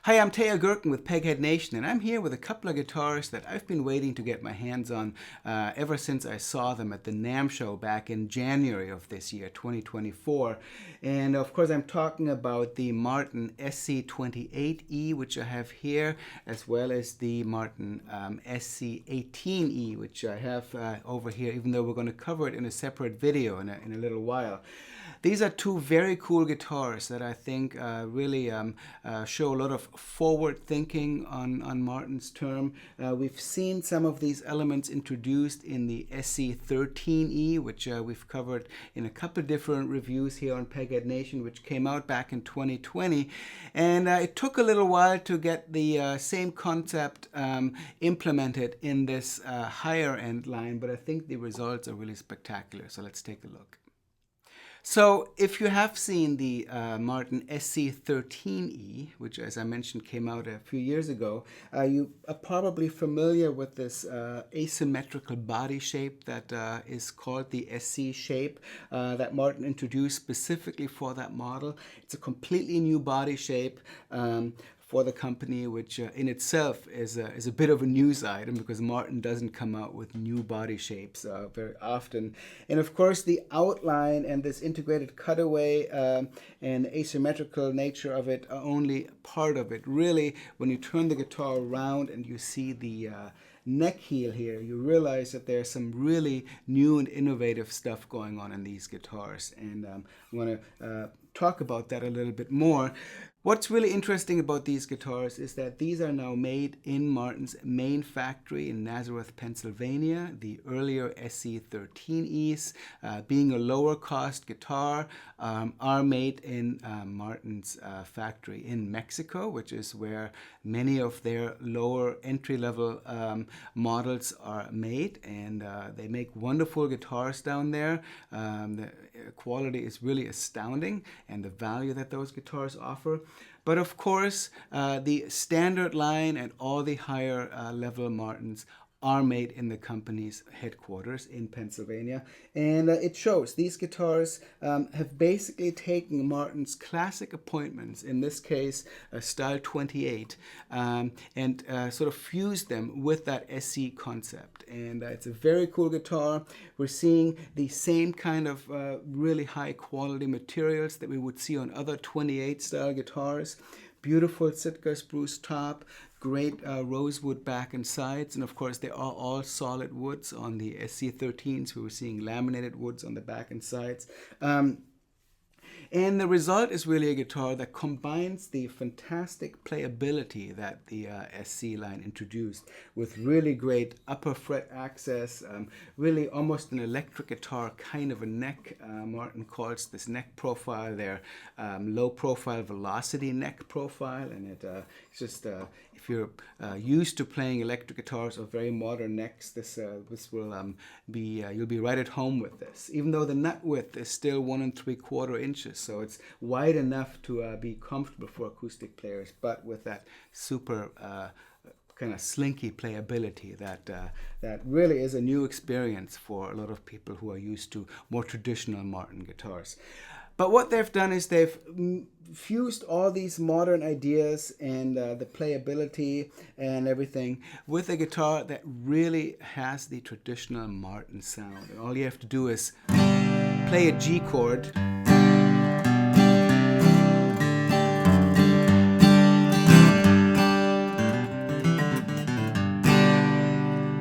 Hi, I'm Teja Gerken with Peghead Nation, and I'm here with a couple of guitars that I've been waiting to get my hands on ever since I saw them at the NAMM show back in January of this year, 2024. And of course, I'm talking about the Martin SC-28E, which I have here, as well as the Martin SC-18E, which I have over here, even though we're going to cover it in a separate video in a little while. These are two very cool guitars that I think really show a lot of forward thinking on Martin's term. We've seen some of these elements introduced in the SC-13E, which we've covered in a couple different reviews here on Peghead Nation, which came out back in 2020. And it took a little while to get the same concept implemented in this higher end line, but I think the results are really spectacular. So let's take a look. So if you have seen the Martin SC-13E, which as I mentioned came out a few years ago, you are probably familiar with this asymmetrical body shape that is called the SC shape that Martin introduced specifically for that model. It's a completely new body shape for the company, which in itself is a bit of a news item because Martin doesn't come out with new body shapes very often. And of course, the outline and this integrated cutaway and asymmetrical nature of it are only part of it. Really, when you turn the guitar around and you see the neck heel here, you realize that there's some really new and innovative stuff going on in these guitars. And I'm going to talk about that a little bit more. What's really interesting about these guitars is that these are now made in Martin's main factory in Nazareth, Pennsylvania. The earlier SC-13Es, being a lower cost guitar, are made in Martin's factory in Mexico, which is where many of their lower entry-level models are made. And they make wonderful guitars down there. The quality is really astounding, and the value that those guitars offer. But of course, the standard line and all the higher level Martins are made in the company's headquarters in Pennsylvania. And it shows. These guitars have basically taken Martin's classic appointments, in this case, Style 28, and sort of fused them with that SC concept. And it's a very cool guitar. We're seeing the same kind of really high quality materials that we would see on other 28 style guitars. Beautiful Sitka spruce top, great rosewood back and sides, and of course they are all solid woods. On the SC-13s we were seeing laminated woods on the back and sides. And the result is really a guitar that combines the fantastic playability that the SC line introduced with really great upper fret access, really almost an electric guitar kind of a neck. Martin calls this neck profile their low profile velocity neck profile, and it's just if you're used to playing electric guitars or very modern necks, this will be you'll be right at home with this. Even though the nut width is still 1 3/4 inches, so it's wide enough to be comfortable for acoustic players, but with that super kind of slinky playability that really is a new experience for a lot of people who are used to more traditional Martin guitars. But what they've done is they've fused all these modern ideas and the playability and everything with a guitar that really has the traditional Martin sound. And all you have to do is play a G chord,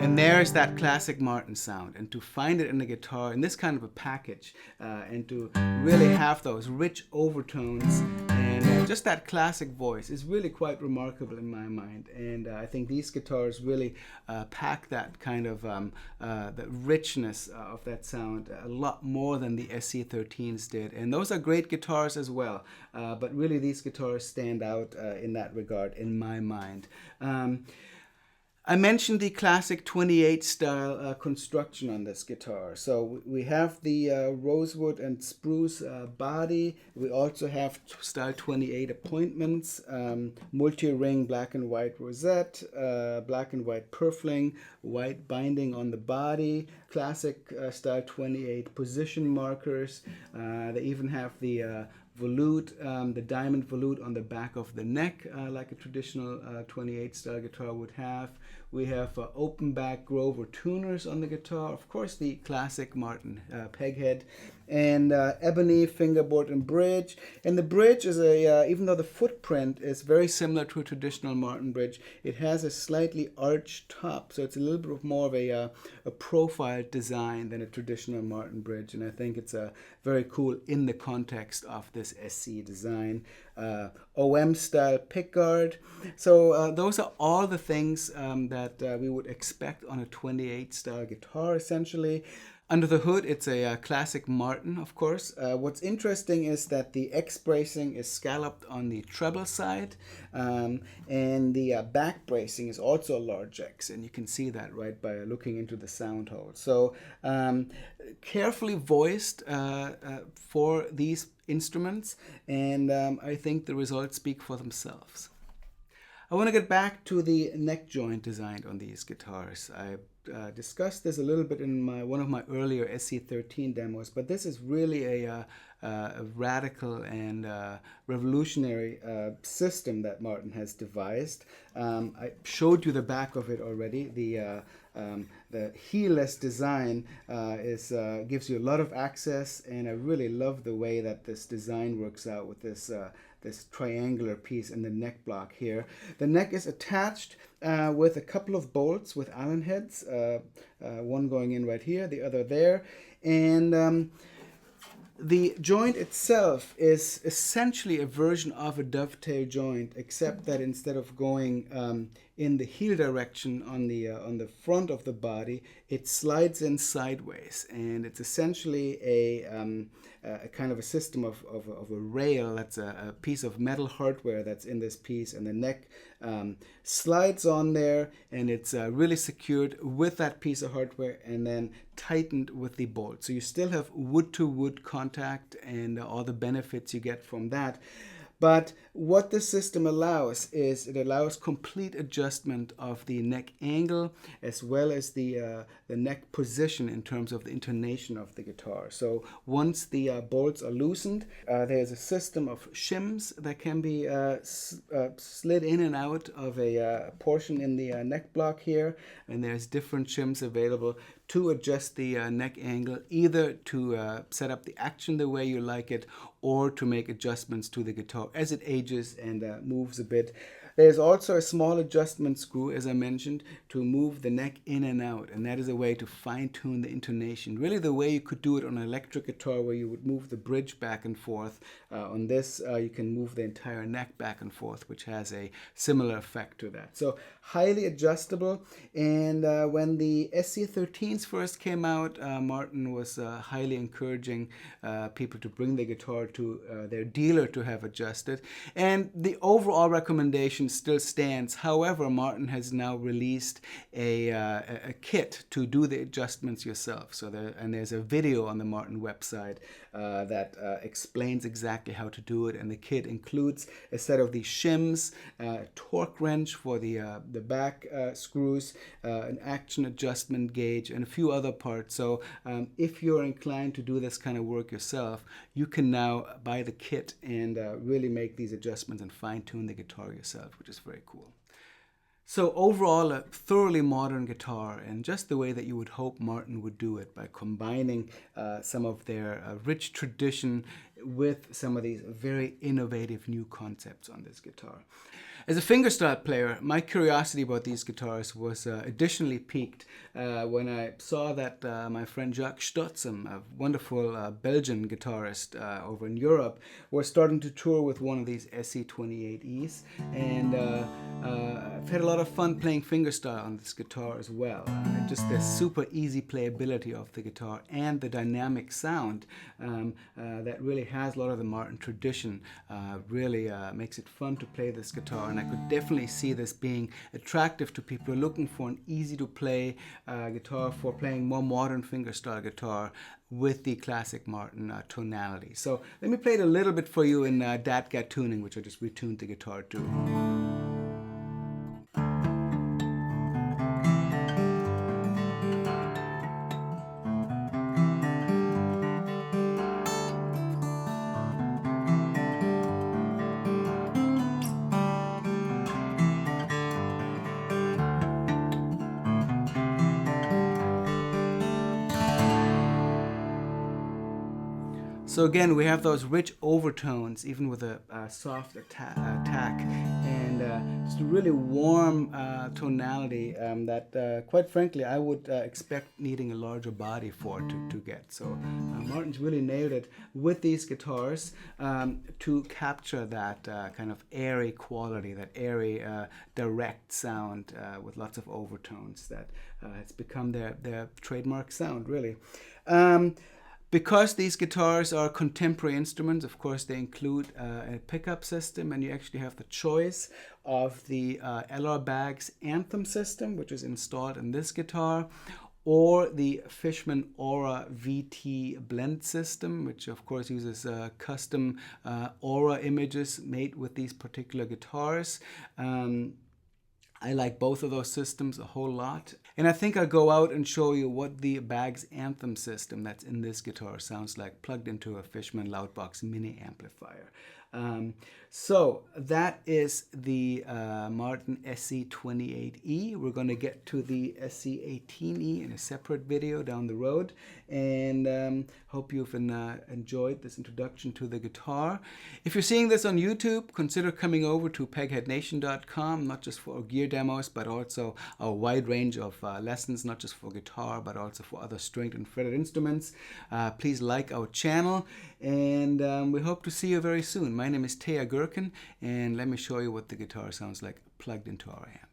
and there's that classic Martin sound. And to find it in a guitar in this kind of a package, and to really have those rich overtones and just that classic voice is really quite remarkable in my mind. And I think these guitars really pack that kind of the richness of that sound a lot more than the SC-13s did. And those are great guitars as well, but really these guitars stand out in that regard in my mind. I mentioned the classic 28 style construction on this guitar. So we have the rosewood and spruce body. We also have style 28 appointments, multi-ring black and white rosette, black and white purfling, white binding on the body, classic style 28 position markers. They even have the volute, the diamond volute on the back of the neck, like a traditional 28 style guitar would have. We have open back Grover tuners on the guitar, of course the classic Martin peghead, and ebony fingerboard and bridge. And the bridge is even though the footprint is very similar to a traditional Martin bridge, it has a slightly arched top, so it's a little bit more of a profiled design than a traditional Martin bridge, and I think it's very cool in the context of this SC design. OM style pickguard. So those are all the things that we would expect on a 28 style guitar essentially. Under the hood, it's a classic Martin, of course. What's interesting is that the X bracing is scalloped on the treble side, and the back bracing is also a large X, and you can see that right by looking into the sound hole. So carefully voiced for these instruments, and I think the results speak for themselves. I want to get back to the neck joint designed on these guitars. I discussed this a little bit in one of my earlier SC-13 demos, but this is really a radical and revolutionary system that Martin has devised. I showed you the back of it already. The heel-less design gives you a lot of access, and I really love the way that this design works out with this triangular piece in the neck block here. The neck is attached with a couple of bolts with Allen heads, one going in right here, the other there, and the joint itself is essentially a version of a dovetail joint, except that instead of going in the heel direction on the front of the body, it slides in sideways, and it's essentially a kind of a system of a rail. That's a piece of metal hardware that's in this piece, and the neck slides on there, and it's really secured with that piece of hardware and then tightened with the bolt. So you still have wood-to-wood contact and all the benefits you get from that. But what the system allows is it allows complete adjustment of the neck angle as well as the neck position in terms of the intonation of the guitar. So once the bolts are loosened, there's a system of shims that can be slid in and out of a portion in the neck block here, and there's different shims available to adjust the neck angle, either to set up the action the way you like it or to make adjustments to the guitar as it ages and moves a bit. There's also a small adjustment screw, as I mentioned, to move the neck in and out, and that is a way to fine-tune the intonation. Really the way you could do it on an electric guitar where you would move the bridge back and forth. On this, you can move the entire neck back and forth, which has a similar effect to that. So highly adjustable, and when the SC-13s first came out, Martin was highly encouraging people to bring the guitar to their dealer to have adjusted, and the overall recommendation still stands. However, Martin has now released a kit to do the adjustments yourself. So there's a video on the Martin website that explains exactly how to do it, and the kit includes a set of these shims, a torque wrench for the back screws, an action adjustment gauge, and a few other parts. So if you're inclined to do this kind of work yourself, you can now buy the kit and really make these adjustments and fine-tune the guitar yourself, which is very cool. So overall, a thoroughly modern guitar, and just the way that you would hope Martin would do it, by combining some of their rich tradition with some of these very innovative new concepts on this guitar. As a fingerstyle player, my curiosity about these guitars was additionally piqued when I saw that my friend Jacques Stotzem, a wonderful Belgian guitarist over in Europe, was starting to tour with one of these SC-28Es, and I've had a lot of fun playing fingerstyle on this guitar as well. Just the super easy playability of the guitar and the dynamic sound that really has a lot of the Martin tradition really makes it fun to play this guitar, and I could definitely see this being attractive to people who are looking for an easy to play guitar for playing more modern fingerstyle guitar with the classic Martin tonality. So let me play it a little bit for you in DAT-GAT tuning, which I just retuned the guitar to. So again, we have those rich overtones, even with a soft attack, and just a really warm tonality that, quite frankly, I would expect needing a larger body for to get. So Martin's really nailed it with these guitars to capture that kind of airy quality, that airy, direct sound with lots of overtones that it's become their trademark sound, really. Because these guitars are contemporary instruments, of course, they include a pickup system, and you actually have the choice of the LR Baggs Anthem system, which is installed in this guitar, or the Fishman Aura VT blend system, which of course uses custom aura images made with these particular guitars. I like both of those systems a whole lot. And I think I'll go out and show you what the Baggs Anthem system that's in this guitar sounds like plugged into a Fishman Loudbox mini amplifier. So that is the Martin SC-28E. We're going to get to the SC-18E in a separate video down the road, and hope you've enjoyed this introduction to the guitar. If you're seeing this on YouTube, consider coming over to pegheadnation.com, not just for gear demos, but also a wide range of lessons, not just for guitar, but also for other stringed and fretted instruments. Please like our channel, and we hope to see you very soon. My name is Teja, and let me show you what the guitar sounds like plugged into our amp.